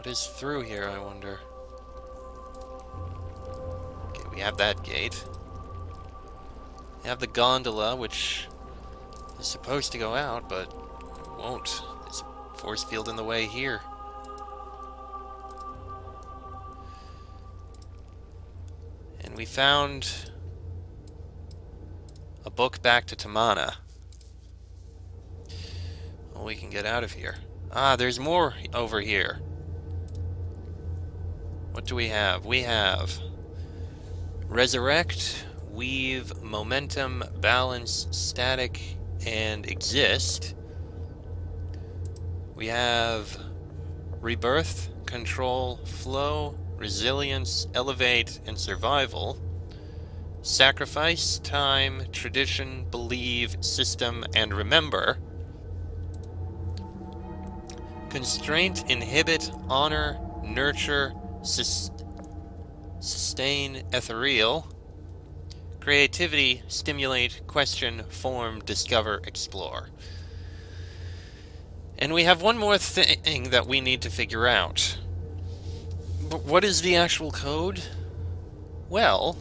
What is through here, I wonder? Okay, we have that gate. We have the gondola, which is supposed to go out, but it won't. There's a force field in the way here. And we found a book back to Tamana. Well, we can get out of here. Ah, there's more over here. What do we have? We have Resurrect, Weave, Momentum, Balance, Static, and Exist. We have Rebirth, Control, Flow, Resilience, Elevate, and Survival. Sacrifice, Time, Tradition, Believe, System, and Remember. Constraint, Inhibit, Honor, Nurture, Sustain, Ethereal. Creativity, Stimulate, Question, Form, Discover, Explore. And we have one more thing that we need to figure out. But what is the actual code? Well,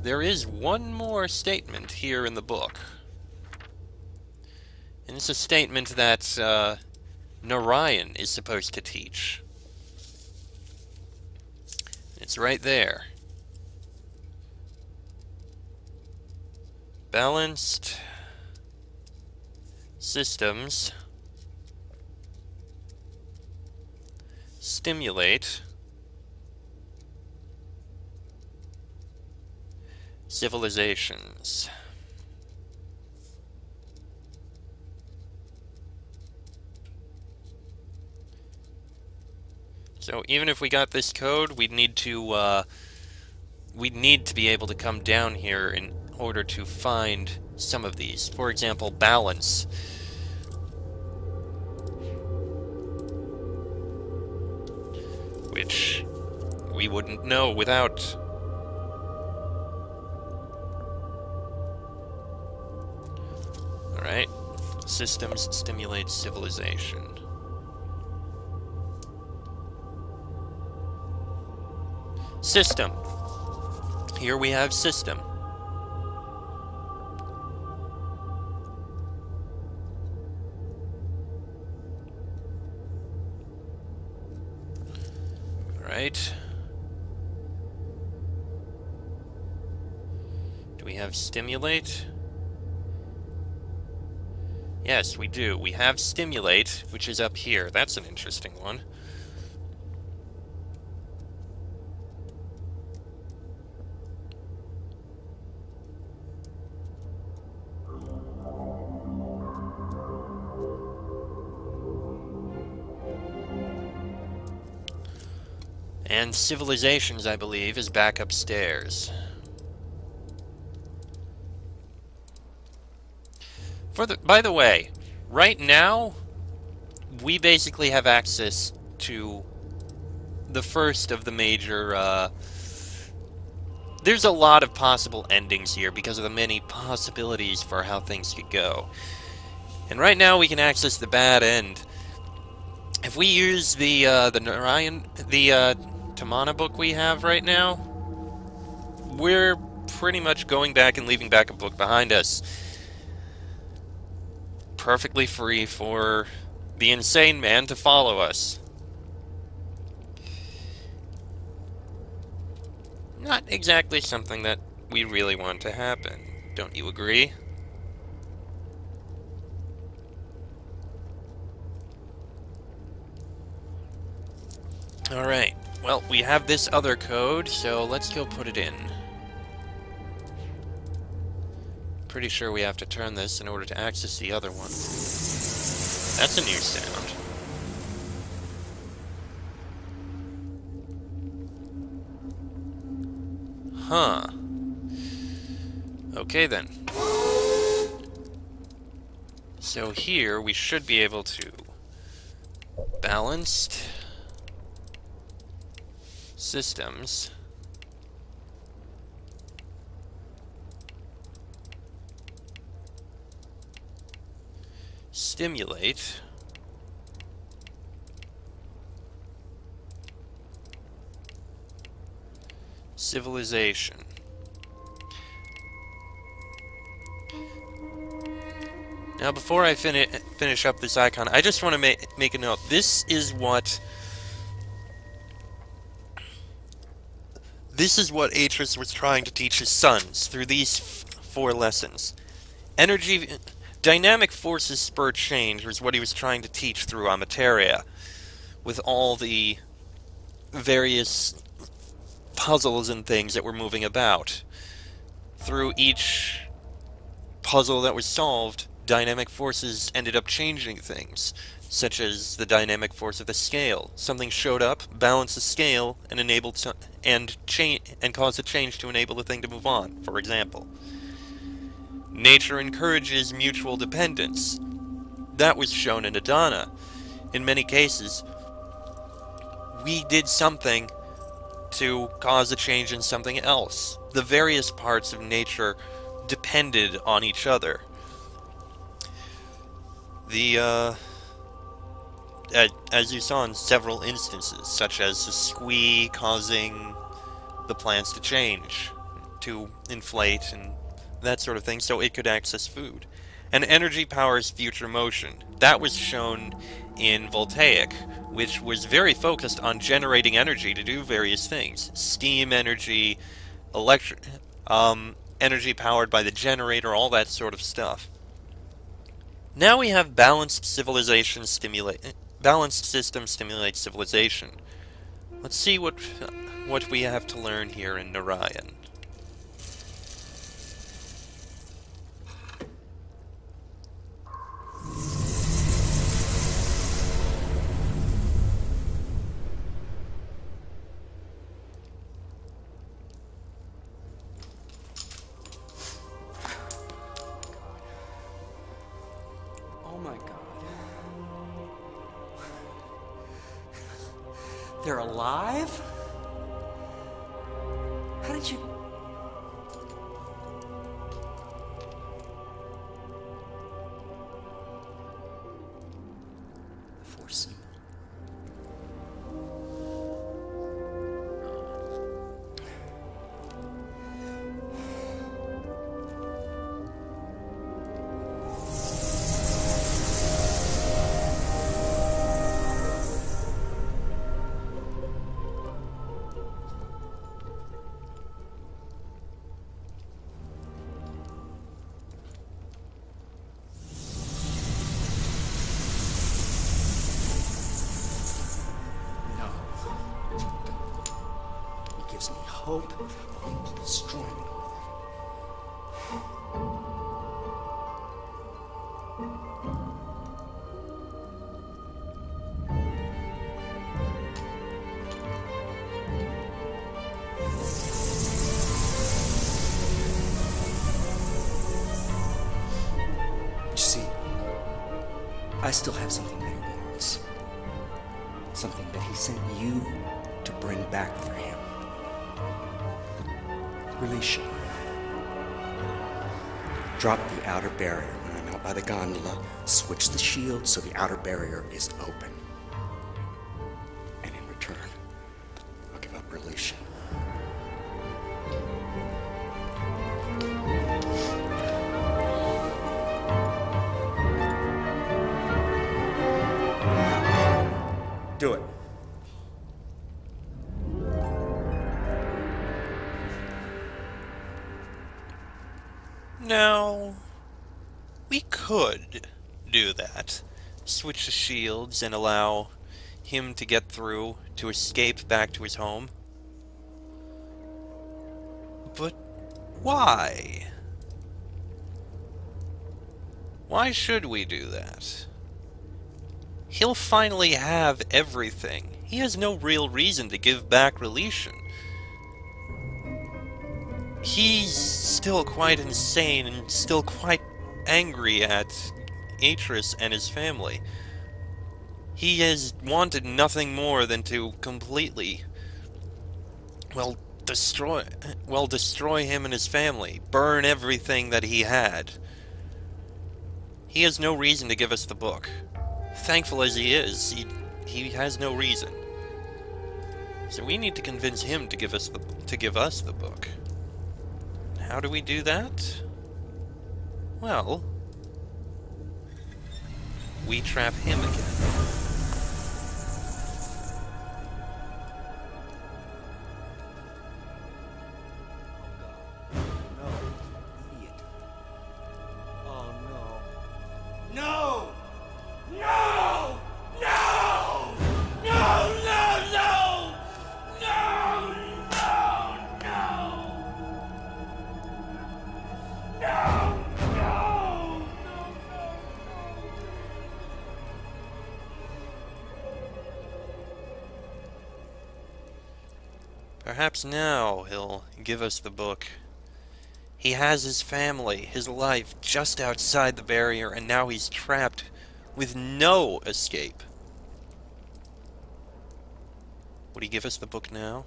there is one more statement here in the book. And it's a statement that Narayan is supposed to teach. It's right there. Balanced systems stimulate civilizations. So even if we got this code, we'd need to be able to come down here in order to find some of these. For example, balance. Which we wouldn't know without. Alright. Systems stimulate civilization. System. Here we have system. Right. Do we have stimulate? Yes, we do. We have stimulate, which is up here. That's an interesting one. And civilizations, I believe, is back upstairs. By the way, right now, we basically have access to the first of the major, there's a lot of possible endings here because of the many possibilities for how things could go. And right now we can access the bad end. If we use the Tamana book we have right now, we're pretty much going back and leaving back a book behind us. Perfectly free for the insane man to follow us. Not exactly something that we really want to happen. Don't you agree? Alright, well, we have this other code, so let's go put it in. Pretty sure we have to turn this in order to access the other one. That's a new sound. Huh. Okay then. So here we should be able to balanced systems stimulate Civilization. Now, before I finish up this icon, I just want to make a note. This is what Atreus was trying to teach his sons through these 4 lessons. Dynamic forces spur change was what he was trying to teach through Amateria, with all the various puzzles and things that were moving about. Through each puzzle that was solved, dynamic forces ended up changing things, such as the dynamic force of the scale. Something showed up, balanced the scale, and caused a change to enable the thing to move on, for example. Nature encourages mutual dependence. That was shown in Adana. In many cases, we did something to cause a change in something else. The various parts of nature depended on each other. As you saw in several instances, such as the squee causing the plants to change, to inflate, and that sort of thing, so it could access food. And energy powers future motion. That was shown in Voltaic, which was very focused on generating energy to do various things. Steam energy, energy powered by the generator, all that sort of stuff. Now we have balanced system stimulates civilization. Let's see what we have to learn here in Narayan. Oh my God. They're alive? How did you... Force. Gives me hope, and strength. You see, I still have something that he wants. Something that he sent you to bring back for him. Release you. Drop the outer barrier when I'm out by the gondola. Switch the shield so the outer barrier is open. And in return, I'll give up release. Do it. Now, we could do that. Switch the shields and allow him to get through, to escape back to his home. But why? Why should we do that? He'll finally have everything. He has no real reason to give back Relation. He's still quite insane and still quite angry at Atreus and his family. He has wanted nothing more than to completely, destroy him and his family, burn everything that he had. He has no reason to give us the book. Thankful as he is, he has no reason. So we need to convince him to give us the book. to give us the book. How do we do that? Well, we trap him again. No, idiot. Oh no. No! No! No! No! No! No! No! No! No! No! No! Perhaps now he'll give us the book. He has his family, his life just outside the barrier, and now he's trapped with no escape. Would he give us the book now?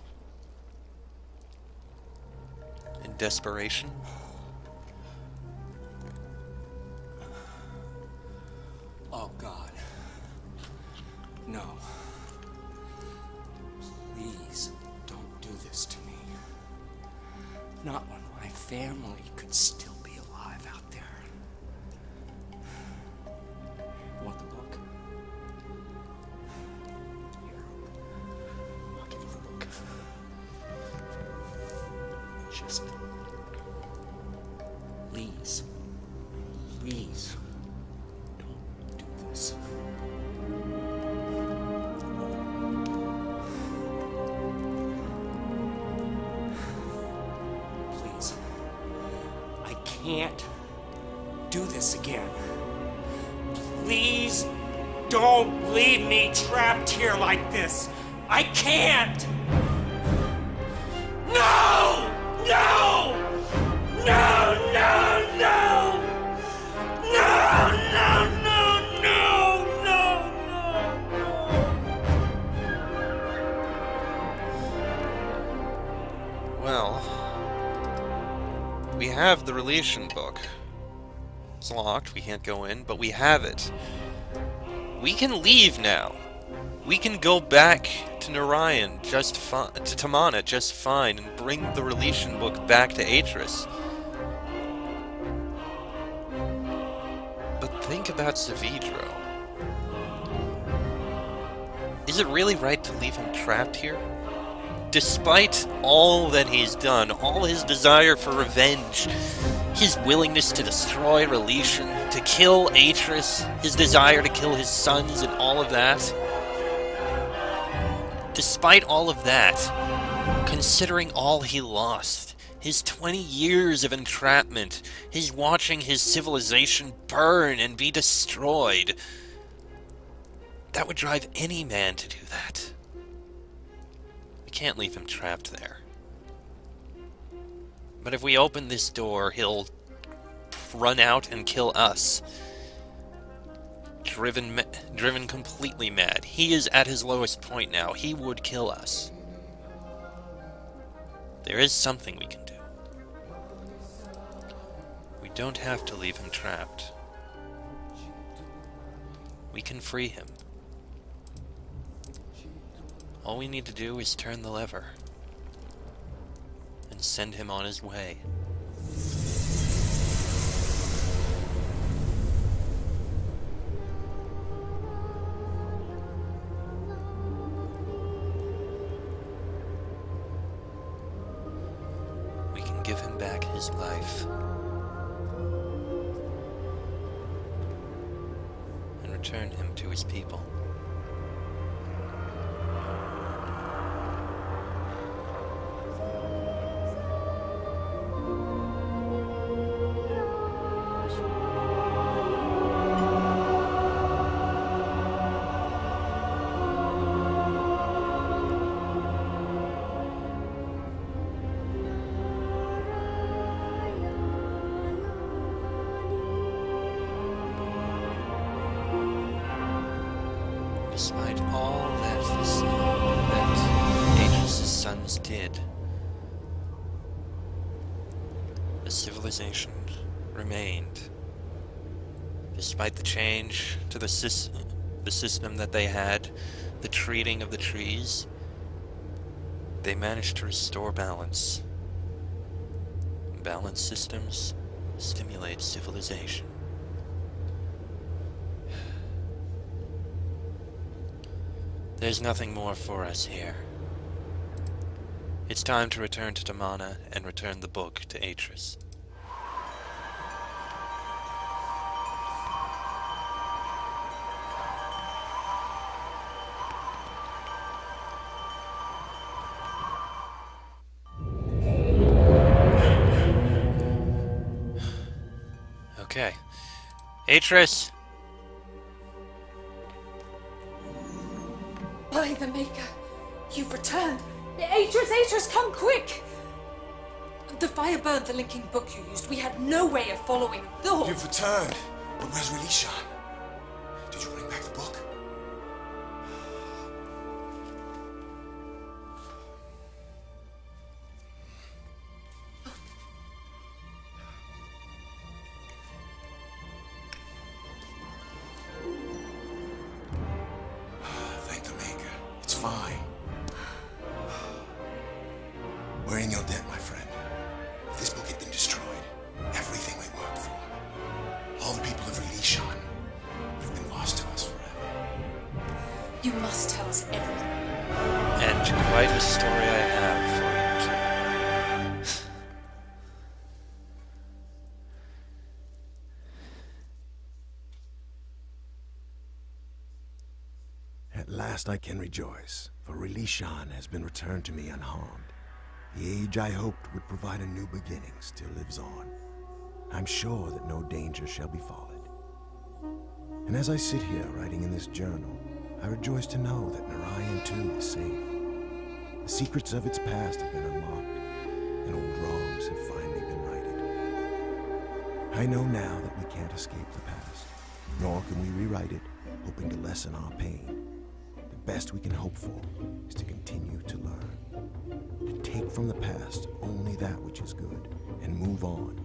In desperation? Oh, God. No. Please don't do this to me. Not when my family could still be alive out there. You want the book? Here. I'll give you the book. Just... please. Please. Don't do this. Please. I can't do this again. Please don't leave me trapped here like this. I can't! No! No! No! No! No! No! No! No! No! No! Well, we have the relation book. It's locked, we can't go in, but we have it. We can leave now. We can go back to Narayan just fine, to Tamana just fine, and bring the relation book back to Atris. But think about Savidro. Is it really right to leave him trapped here? Despite all that he's done, all his desire for revenge, his willingness to destroy Relation, to kill Atris, his desire to kill his sons and all of that. Despite all of that, considering all he lost, his 20 years of entrapment, his watching his civilization burn and be destroyed, that would drive any man to do that. We can't leave him trapped there. But if we open this door, he'll run out and kill us. Driven completely mad. He is at his lowest point now. He would kill us. There is something we can do. We don't have to leave him trapped. We can free him. All we need to do is turn the lever and send him on his way. We can give him back his life and return him to his people. Despite all that Atris' sons did, the civilization remained. Despite the change to the system that they had, the treating of the trees, They managed to restore balance. Balanced systems stimulate civilization. There's nothing more for us here. It's time to return to Damana and return the book to Atris. Okay. Atris! By the Maker, you've returned. Atris, come quick! The fire burned the linking book you used. We had no way of following the hall. You've returned. But where's Relishan? Did you bring back the book? Thank the Maker. It's fine. We're in your debt, my friend. If this book had been destroyed, everything we worked for, all the people of Relishan, would have been lost to us forever. You must tell us everything. And quite a story I have for you too. At last I can rejoice, for Relishan has been returned to me unharmed. The age I hoped would provide a new beginning still lives on. I'm sure that no danger shall befall it. And as I sit here writing in this journal, I rejoice to know that Narayan too is safe. The secrets of its past have been unlocked, and old wrongs have finally been righted. I know now that we can't escape the past, nor can we rewrite it, hoping to lessen our pain. The best we can hope for is to continue to learn, to take from the past only that which is good, and move on.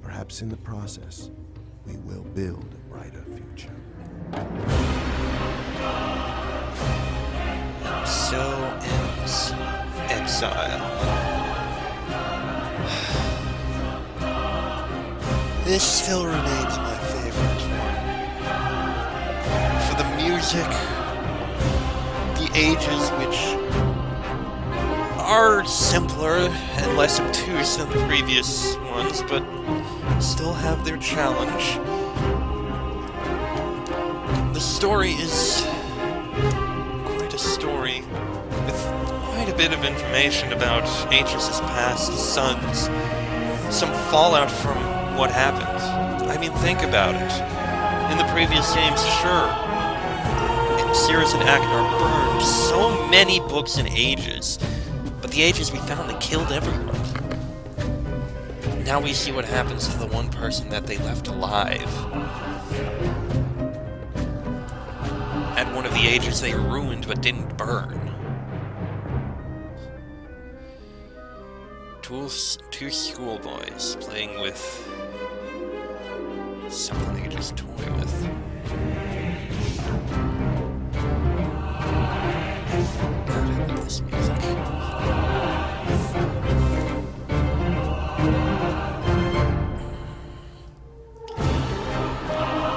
Perhaps in the process, we will build a brighter future. So ends Exile. This still remains my favorite one. For the music, the ages which are simpler and less obtuse than the previous ones, but still have their challenge. The story is quite a story with quite a bit of information about Atris' past, his sons, some fallout from what happened. I mean, think about it. In the previous games, sure, Cirrus and Aknar burned so many books and ages, but the ages we found, they killed everyone. Now we see what happens to the one person that they left alive. At one of the ages they ruined but didn't burn. Two schoolboys playing with something they could just toy with. God, I love this music.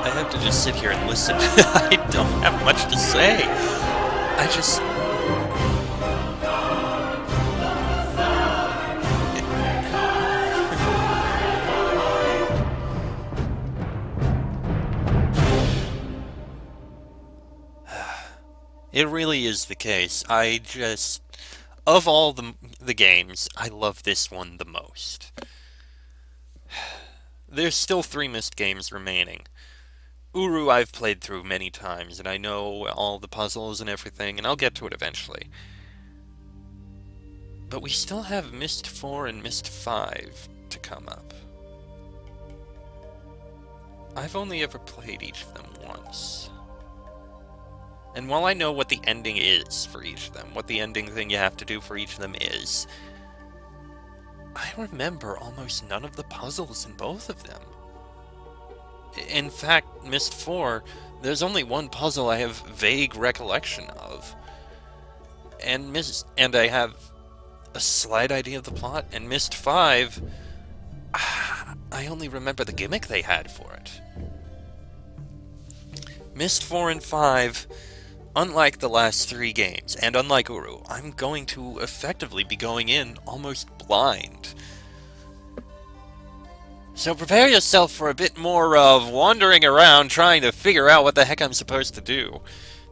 I have to just sit here and listen. I don't have much to say. I just... It really is the case. I just... Of all the games, I love this one the most. There's still 3 Myst games remaining. Uru I've played through many times, and I know all the puzzles and everything, and I'll get to it eventually. But we still have Myst 4 and Myst 5 to come up. I've only ever played each of them once. And while I know what the ending is for each of them, what the ending thing you have to do for each of them is, I remember almost none of the puzzles in both of them. In fact, Myst 4, there's only one puzzle I have vague recollection of. and I have a slight idea of the plot. And Myst 5, I only remember the gimmick they had for it. Myst 4 and 5, unlike the last 3 games, and unlike Uru, I'm going to effectively be going in almost blind. So prepare yourself for a bit more of wandering around trying to figure out what the heck I'm supposed to do.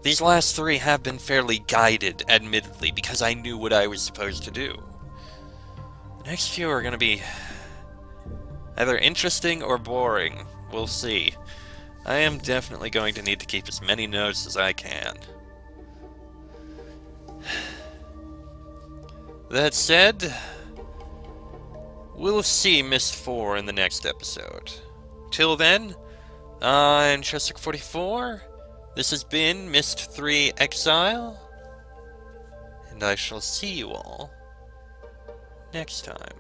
These last 3 have been fairly guided, admittedly, because I knew what I was supposed to do. The next few are going to be either interesting or boring. We'll see. I am definitely going to need to keep as many notes as I can. That said, we'll see Myst 4 in the next episode. Till then, I'm Chester44. This has been Myst 3 Exile, and I shall see you all next time.